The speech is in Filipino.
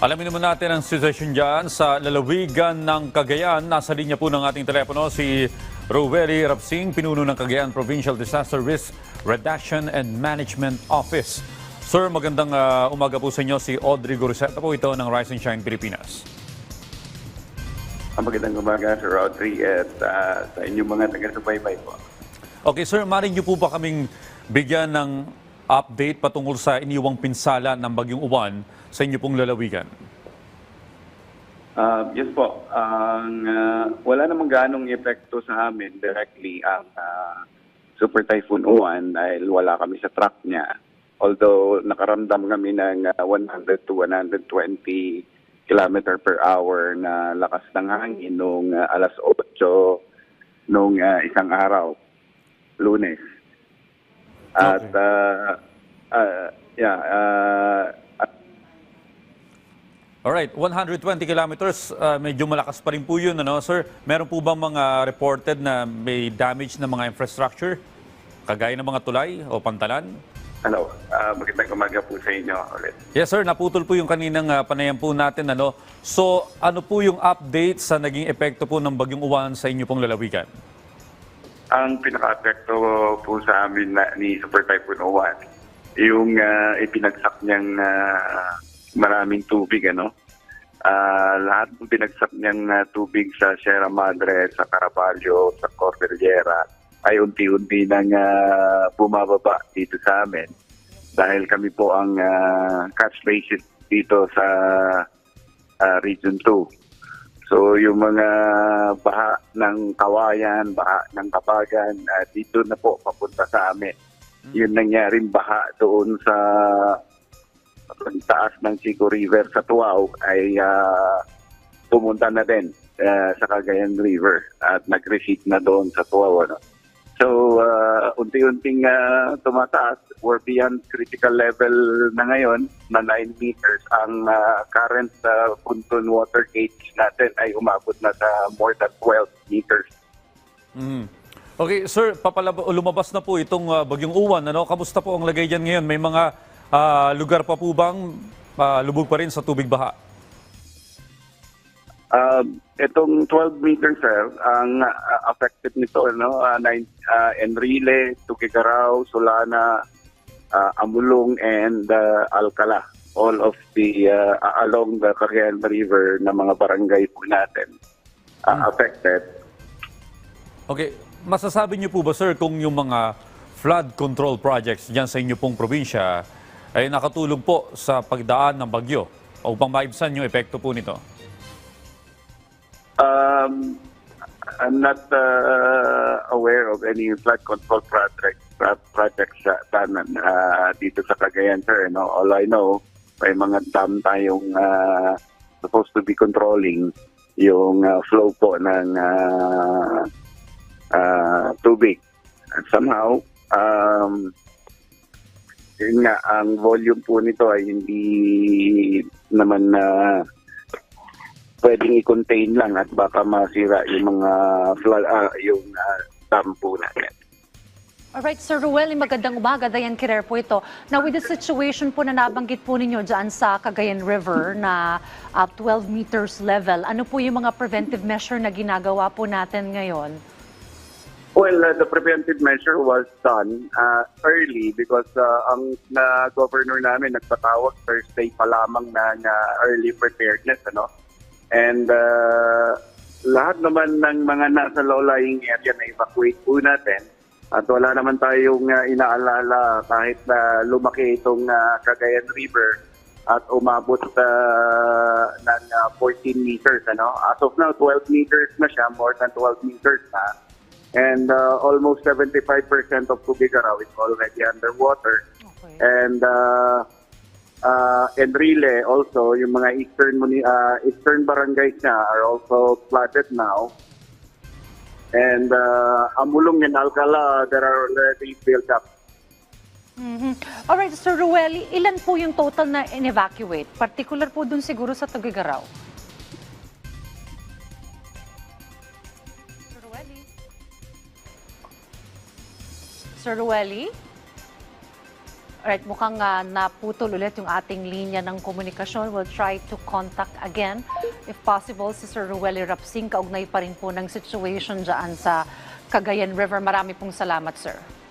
Alamin naman natin ang sitwasyon dyan sa lalawigan ng Cagayan. Nasa linya po ng ating telepono si Roweli Rapsing, pinuno ng Cagayan Provincial Disaster Risk Reduction and Management Office. Sir, magandang umaga po sa inyo. Si Audrey Goriceta po ito ng Rise and Shine Pilipinas. Magandang umaga, Sir Audrey, at sa inyong mga taga-subaybay po. Okay, sir, maaaring niyo po ba kaming bigyan ng update patungkol sa iniwang pinsala ng Bagyong Uwan sa inyo pong lalawigan? Yes po, wala namang ganong epekto sa amin directly ang Super Typhoon Uwan dahil wala kami sa track niya. Although nakaramdam kami ng 100 to 120 kilometer per hour na lakas ng hangin noong alas 8 noong isang araw, Lunes. At Alright, 120 kilometers, medyo malakas pa rin po yun, ano? Sir, meron po bang mga reported na may damage na mga infrastructure? Kagaya ng mga tulay o pantalan? Hello, magandang umaga po sa inyo ulit. Yes sir, naputol po yung kaninang panayam po natin, ano? So, ano po yung update sa naging epekto po ng Bagyong Uwan sa inyo pong lalawigan? Ang pinaka-apekto po sa amin ni Super Typhoon Uwan, yung ipinagsak niyang maraming tubig, ano? Lahat ng pinagsak niyang tubig sa Sierra Madre, sa Caraballo, sa Cordillera, ay unti-unti nang bumababa dito sa amin. Dahil kami po ang catch basin dito sa Region 2. So yung mga baha ng Kawayan, baha ng Kabagan, dito na po papunta sa amin. Yun nangyaring baha doon sa taas ng Chico River sa Tuaw ay pumunta na din sa Cagayan River at nag-recede na doon sa Tuaw. Ano? So unti-unting tumataas. We're beyond critical level na ngayon na 9 meters. Ang current Punton water gauge natin ay umabot na sa more than 12 meters. Okay, sir, lumabas na po itong Bagyong Uwan. Ano? Kamusta po ang lagay dyan ngayon? May mga lugar pa po bang lubog pa rin sa tubig baha? Itong 12 meters, sir, ang affected nito, no? Enrile, Tuguegarao, Solana, Amulong, and Alcala. All of the along the Cagayan River na mga barangay po natin affected. Okay, masasabi niyo po ba, sir, kung yung mga flood control projects dyan sa inyo pong probinsya ay nakatulong po sa pagdaan ng bagyo upang maibsan yung epekto po nito? I'm not aware of any flood control projects dito sa Cagayan, sir. No? All I know, may mga dam tayong supposed to be controlling yung flow po ng tubig. And somehow, yun nga, ang volume po nito ay hindi naman pwedeng i-contain lang at baka masira yung mga yung dam po natin. Alright, Sir Ruel, magandang umaga. Dayan Kirer po ito. Now, with the situation po na nabanggit po ninyo dyan sa Cagayan River na 12 meters level, ano po yung mga preventive measure na ginagawa po natin ngayon? Well, the preventive measure was done early because ang governor namin nagpatawag Thursday pa lamang na early preparedness, ano? And lahat naman ng mga nasa low-lying area na evacuate po natin at wala naman tayong inaalala kahit na lumaki itong Cagayan River at umabot ng 14 meters. Ano? As of now, 12 meters na siya, more than 12 meters na. And almost 75% of Tuguegarao is already underwater. Okay. And Enrile also, yung mga eastern barangays na are also flooded now. And Amulong and Alcala, there are already built up. Alright, Sir Ruel, ilan po yung total na in-evacuate? Particular po dun siguro sa Tuguegarao. Sir Rueli? Sir Rueli? Alright, mukhang naputol ulit yung ating linya ng komunikasyon. We'll try to contact again. If possible, si Sir Ruel Rapsing, kaugnay pa rin po ng situation dyan sa Cagayan River. Marami pong salamat, sir.